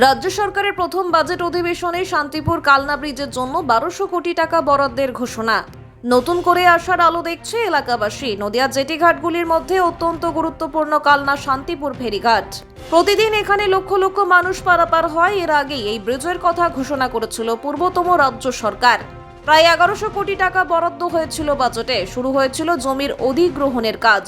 রাজ্য সরকারের প্রথম বাজেট অধিবেশনে শান্তিপুর কালনা ব্রিজের জন্য 1200 কোটি টাকা বরাদ্দের ঘোষণা। নতুন করে আসার আলো দেখছে এলাকাবাসী। নদিয়া জেটিঘাটগুলির মধ্যে অত্যন্ত গুরুত্বপূর্ণ কালনা শান্তিপুর ফেরিঘাট। প্রতিদিন এখানে লক্ষ লক্ষ মানুষ পারাপার হয়। এর আগেই এই ব্রিজের কথা ঘোষণা করেছিল পূর্বতম রাজ্য সরকার। প্রায় 1100 কোটি টাকা বরাদ্দ হয়েছিল বাজেটে। শুরু হয়েছিল জমির অধিগ্রহণের কাজ,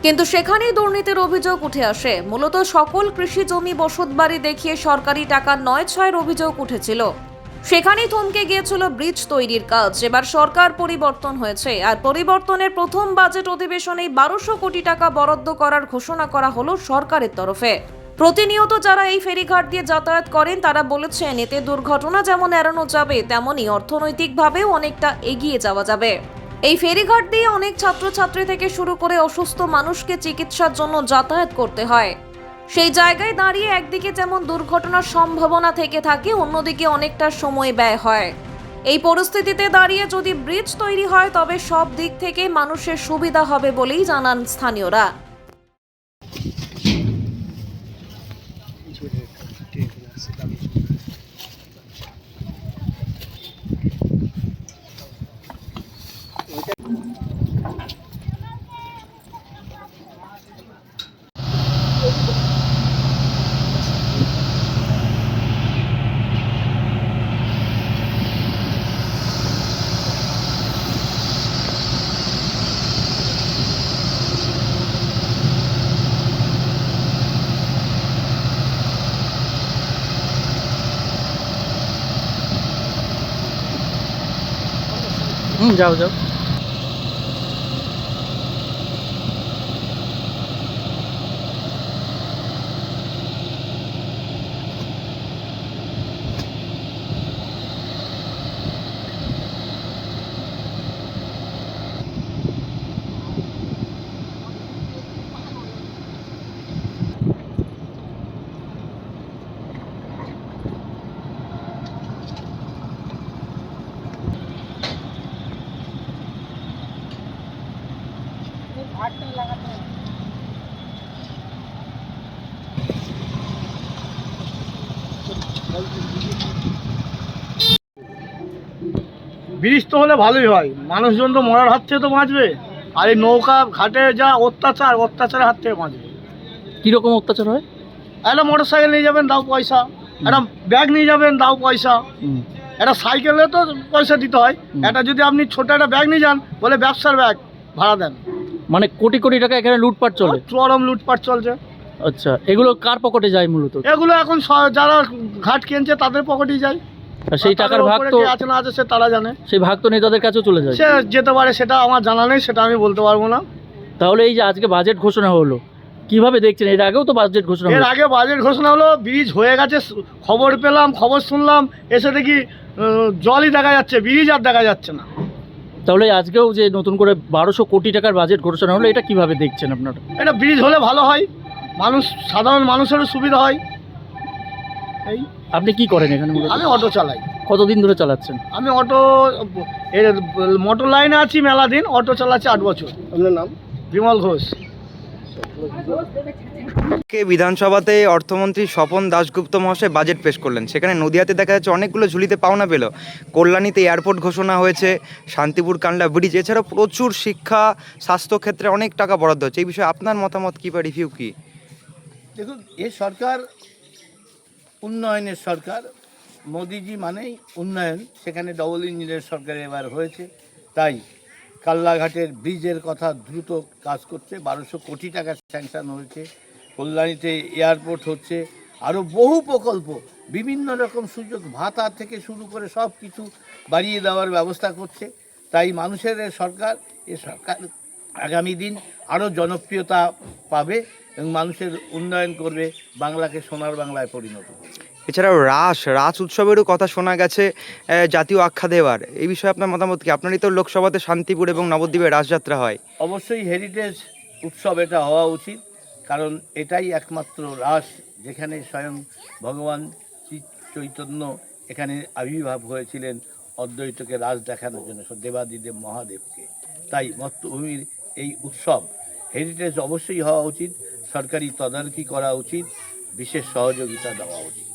কিন্তু সেখানেই দুর্নীতির অভিযোগ উঠে আসে। মূলত সকল কৃষি জমি বসতবাড়ি দেখিয়ে সরকারি টাকা 9/6 অভিযোগ উঠেছিল। সেখানেই থমকে গিয়েছিল ব্রিজ তৈরির কাজ। এবার সরকার পরিবর্তন হয়েছে, আর পরিবর্তনের প্রথম বাজেট অধিবেশনেই 1200 কোটি টাকা বরাদ্দ করার ঘোষণা করা হলো সরকারের তরফে। প্রতিনিয়ত যারা এই ফেরিঘাট দিয়ে যাতায়াত করেন তারা বলেছেন, এতে দুর্ঘটনা যেমন এড়ানো যাবে, তেমনই অর্থনৈতিকভাবেও অনেকটা এগিয়ে যাওয়া যাবে। এই ফেরিঘাট দিয়ে অনেক ছাত্রছাত্রী থেকে শুরু করে অসুস্থ মানুষকে চিকিৎসার জন্য যাতায়াত করতে হয়। সেই জায়গায় দাঁড়িয়ে একদিকে যেমন দুর্ঘটনার সম্ভাবনা থেকে থাকে, অন্যদিকে অনেকটা সময় ব্যয় হয়। এই পরিস্থিতিতে দাঁড়িয়ে যদি ব্রিজ তৈরি হয় তবে সব দিক থেকে মানুষের সুবিধা হবে বলেই জানান স্থানীয়রা। যাও যাও। ব্রিজ তো হলে ভালোই হয়, মানুষজন তো মরার হাত থেকে তো বাঁচবে। আর এই নৌকা ঘাটে যা অত্যাচারের হাত থেকে বাঁচবে। কিরকম অত্যাচার হয়? একটা মোটর সাইকেল নিয়ে যাবেন, দাও পয়সা। একটা ব্যাগ নিয়ে যাবেন, দাও পয়সা। একটা সাইকেলে তো পয়সা দিতে হয়। একটা যদি আপনি ছোট একটা ব্যাগ নিয়ে যান, বলে ব্যবসার ব্যাগ ভাড়া দেন। মানে কোটি কোটি টাকা এখানে লুটপাট চলে। চরম লুটপাট চলছে। আচ্ছা, এগুলো কার পকেটে যায় মূলত? এগুলো এখন যারা ঘাট কিনছে তাদের পকেটেই যায়। আর সেই টাকার ভাগ তো আছে না আছে সে তারা জানে। সেই ভাগ তো নেতাদের কাছেও চলে যায়। সে যেতে পারে, সেটা আমার জানা নেই, সেটা আমি বলতে পারবো না। তাহলে এই যে আজকে বাজেট ঘোষণা হলো, কিভাবে দেখছেন? এর আগেও তো বাজেট ঘোষণা এর হলো। আগে বাজেট ঘোষণা হলো, ব্রিজ হয়ে গেছে, খবর পেলাম, খবর শুনলাম, এসে দেখি জলই দেখা যাচ্ছে, ব্রিজ আর দেখা যাচ্ছে না। তাহলে আজকেও যে নতুন করে 1200 কোটি টাকার বাজেট ঘোষণা হলো, এটা কিভাবে দেখছেন আপনারা? এটা ব্রিজ হলে ভালো হয়, সাধারণ মানুষেরও সুবিধা হয়। এই আপনি কি করেন এখানে মূলত? আমি অটো চালাই। কতদিন ধরে চালাচ্ছেন? আমি অটো মোটর লাইনে আছি মেলা দিন, অটো চালাচ্ছি 8 বছর। আপনার নাম? বিমল ঘোষ। বিধানসভাতে অর্থমন্ত্রী স্বপন দাশগুপ্ত মহাশয় বাজেট পেশ করলেন। সেখানে নদিয়াতে দেখা যাচ্ছে অনেকগুলো ঝুলিতে পাওনা পেল। কল্যাণীতে এয়ারপোর্ট ঘোষণা হয়েছে, শান্তিপুর কালনা ব্রিজ, এছাড়াও প্রচুর শিক্ষা স্বাস্থ্য ক্ষেত্রে অনেক টাকা বরাদ্দ হচ্ছে। এই বিষয়ে আপনার মতামত কী বা রিভিউ কী? দেখুন, এই সরকার উন্নয়নের সরকার। মোদিজি মানেই উন্নয়ন। সেখানে ডবল ইঞ্জিনের সরকার এবার হয়েছে, তাই কাল্লাঘাটের ব্রিজের কথা দ্রুত কাজ করছে। 1200 কোটি টাকা স্যাংশন হয়েছে। কল্যাণীতে এয়ারপোর্ট হচ্ছে, আরও বহু প্রকল্প, বিভিন্ন রকম সুযোগ ভাতা থেকে শুরু করে সব কিছু বাড়িয়ে দেওয়ার ব্যবস্থা করছে। তাই মানুষের এ সরকার আগামী দিন আরও জনপ্রিয়তা পাবে এবং মানুষের উন্নয়ন করবে, বাংলাকে সোনার বাংলায় পরিণত করবে। এছাড়াও রাস উৎসবেরও কথা শোনা গেছে, জাতীয় আখ্যা দেওয়ার। এই বিষয়ে আপনার মতামত কি? আপনারই তো লোকসভাতে শান্তিপুর এবং নবদ্বীপে রাসযাত্রা হয়। অবশ্যই হেরিটেজ উৎসব এটা হওয়া উচিত, কারণ এটাই একমাত্র রাস যেখানে স্বয়ং ভগবান শ্রী চৈতন্য এখানে আবির্ভাব হয়েছিলেন অদ্বৈতকে রাস দেখানোর জন্য, দেবাদিদেব মহাদেবকে। তাই মর্তভূমির এই উৎসব হেরিটেজ অবশ্যই হওয়া উচিত, সরকারি তদারকি করা উচিত, বিশেষ সহযোগিতা দেওয়া উচিত।